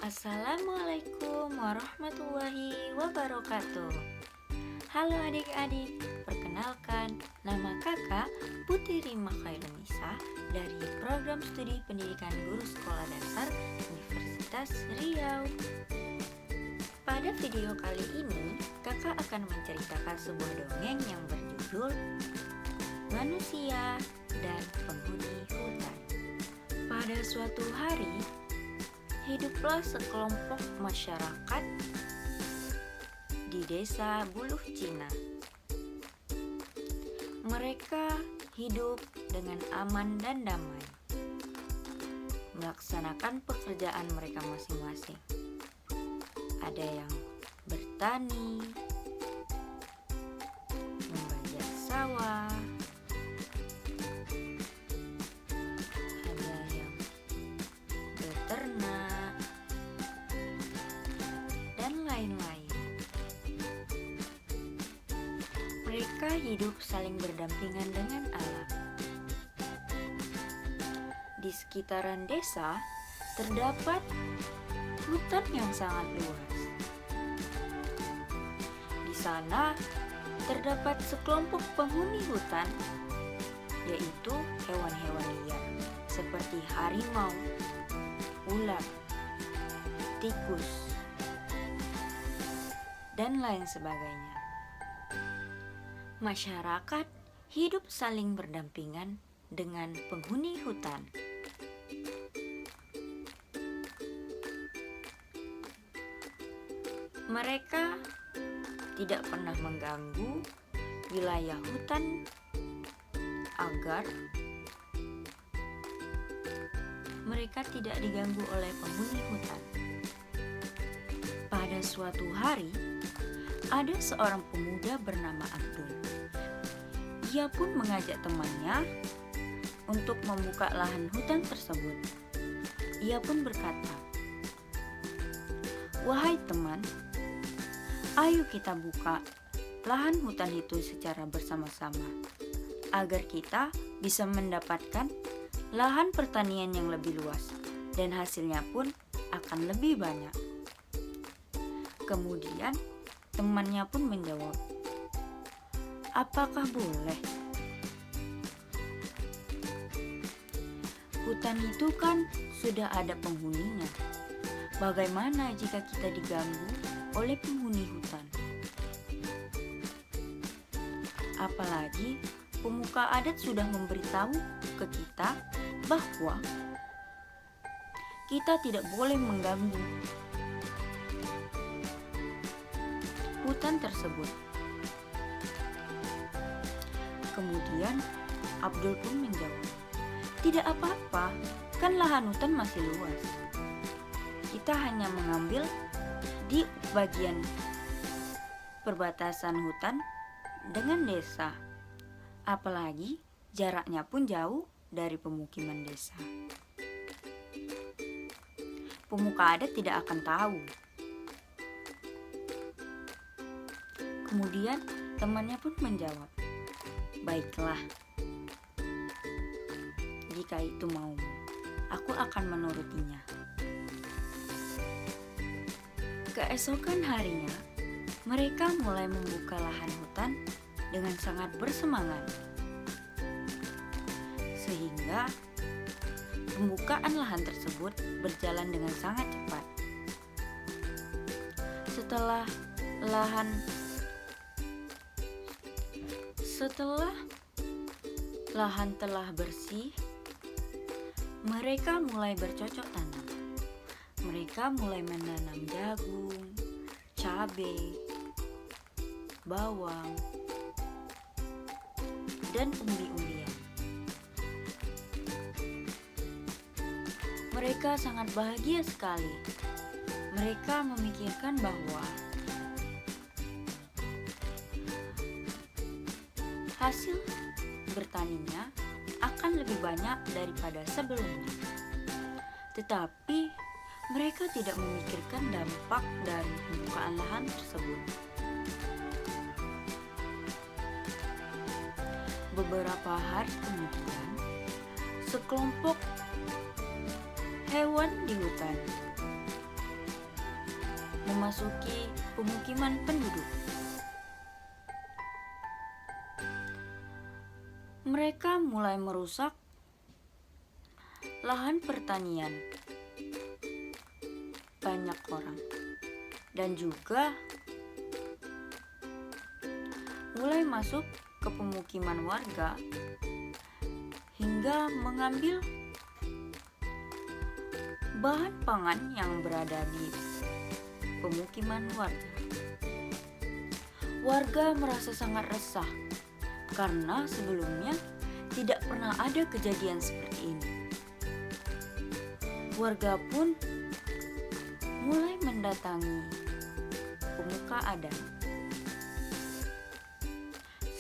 Assalamualaikum warahmatullahi wabarakatuh. Halo adik-adik, perkenalkan nama kakak Putri Rima Khairunisa dari Program Studi Pendidikan Guru Sekolah Dasar Universitas Riau. Pada video kali ini, kakak akan menceritakan sebuah dongeng yang berjudul Manusia dan Penghuni Hutan. Pada suatu hari, hiduplah sekelompok masyarakat di desa Buluh Cina. Mereka hidup dengan aman dan damai, melaksanakan pekerjaan mereka masing-masing. Ada yang bertani, membajak sawah, ada yang beternak, dan lain-lain. Mereka hidup saling berdampingan dengan alam. Di sekitaran desa terdapat hutan yang sangat luas. Di sana terdapat sekelompok penghuni hutan, yaitu hewan-hewan liar seperti harimau, ular, tikus, dan lain sebagainya. Masyarakat hidup saling berdampingan dengan penghuni hutan. Mereka tidak pernah mengganggu wilayah hutan agar mereka tidak diganggu oleh penghuni hutan. Pada suatu hari, ada seorang pemuda bernama Abdul. Ia pun mengajak temannya untuk membuka lahan hutan tersebut. Ia pun berkata, "Wahai teman, ayo kita buka lahan hutan itu secara bersama-sama, agar kita bisa mendapatkan lahan pertanian yang lebih luas dan hasilnya pun akan lebih banyak." Kemudian temannya pun menjawab, "Apakah boleh? Hutan itu kan sudah ada penghuninya. Bagaimana jika kita diganggu oleh penghuni hutan? Apalagi pemuka adat sudah memberitahu ke kita bahwa kita tidak boleh mengganggu hutan tersebut." Kemudian Abdul pun menjawab, "Tidak apa-apa, kan lahan hutan masih luas. Kita hanya mengambil di bagian perbatasan hutan dengan desa. Apalagi jaraknya pun jauh dari pemukiman desa. Pemuka adat tidak akan tahu." Kemudian temannya pun menjawab, "Baiklah, jika itu maumu, aku akan menurutinya." Keesokan harinya, mereka mulai membuka lahan hutan dengan sangat bersemangat. Sehingga pembukaan lahan tersebut berjalan dengan sangat cepat. Setelah lahan telah bersih, mereka mulai bercocok tanam. Mereka mulai menanam jagung, cabai, bawang, dan umbi-umbian. Mereka sangat bahagia sekali. Mereka memikirkan bahwa hasil bertaninya akan lebih banyak daripada sebelumnya. Tetapi mereka tidak memikirkan dampak dari pembukaan lahan tersebut. Beberapa hari kemudian, sekelompok hewan di hutan memasuki pemukiman penduduk. Mereka mulai merusak lahan pertanian banyak orang dan juga mulai masuk ke pemukiman warga hingga mengambil bahan pangan yang berada di pemukiman warga. Warga merasa sangat resah karena sebelumnya tidak pernah ada kejadian seperti ini. Warga pun mulai mendatangi pemuka adat.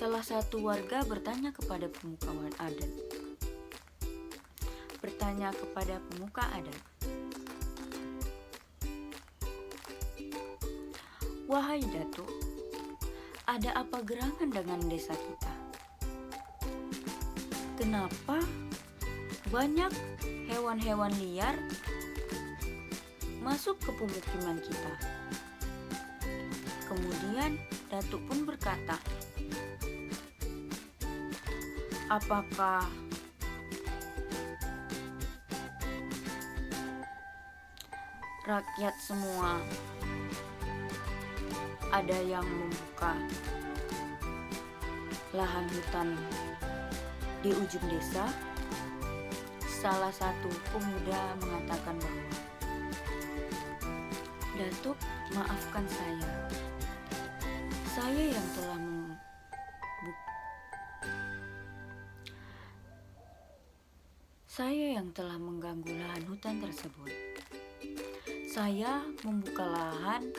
Salah satu warga bertanya kepada pemuka adat. "Wahai Datuk, ada apa gerangan dengan desa kita? Kenapa banyak hewan-hewan liar masuk ke pemukiman kita?" Kemudian Datuk pun berkata, "Apakah rakyat semua ada yang membuka lahan hutan di ujung desa?" Salah satu pemuda mengatakan bahwa, "Datuk, maafkan saya. Saya yang telah mengganggu lahan hutan tersebut. Saya membuka lahan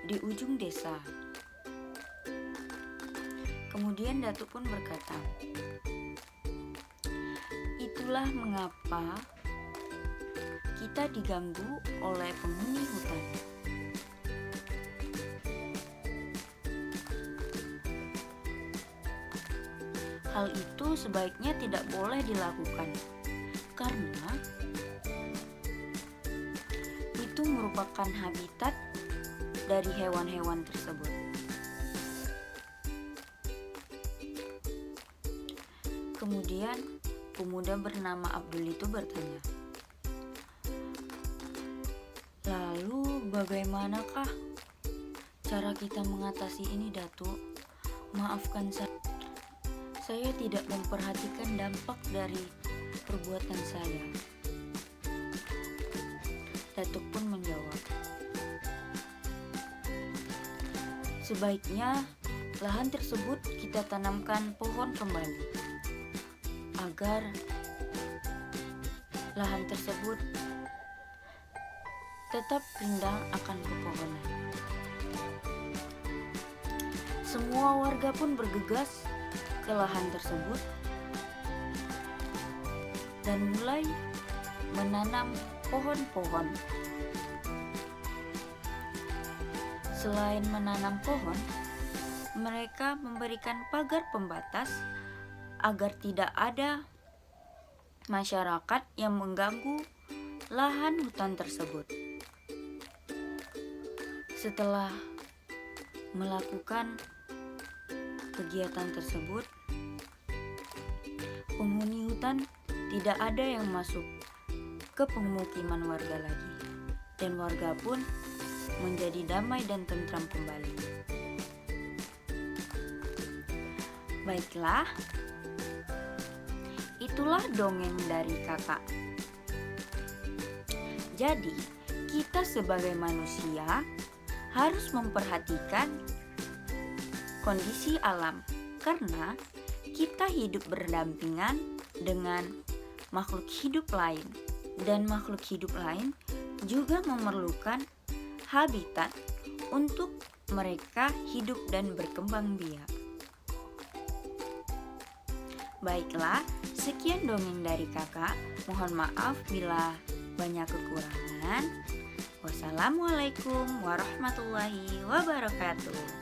di ujung desa." Kemudian Datuk pun berkata, "Itulah mengapa kita diganggu oleh penghuni hutan. Hal itu sebaiknya tidak boleh dilakukan karena itu merupakan habitat dari hewan-hewan tersebut." Kemudian pemuda bernama Abdul itu bertanya, "Lalu bagaimanakah cara kita mengatasi ini, Datuk? Maafkan saya tidak memperhatikan dampak dari perbuatan saya." Datuk pun menjawab, "Sebaiknya lahan tersebut kita tanamkan pohon kembali agar lahan tersebut tetap rindang akan pepohonan." Semua warga pun bergegas ke lahan tersebut dan mulai menanam pohon-pohon. Selain menanam pohon, mereka memberikan pagar pembatas agar tidak ada masyarakat yang mengganggu lahan hutan tersebut. Setelah melakukan kegiatan tersebut, penghuni hutan tidak ada yang masuk ke pemukiman warga lagi, dan warga pun menjadi damai dan tentram kembali. Baiklah, itulah dongeng dari kakak. Jadi, kita sebagai manusia harus memperhatikan kondisi alam karena kita hidup berdampingan dengan makhluk hidup lain, dan makhluk hidup lain juga memerlukan habitat untuk mereka hidup dan berkembang biak. Baiklah, sekian dongeng dari kakak. Mohon maaf bila banyak kekurangan. Wassalamualaikum warahmatullahi wabarakatuh.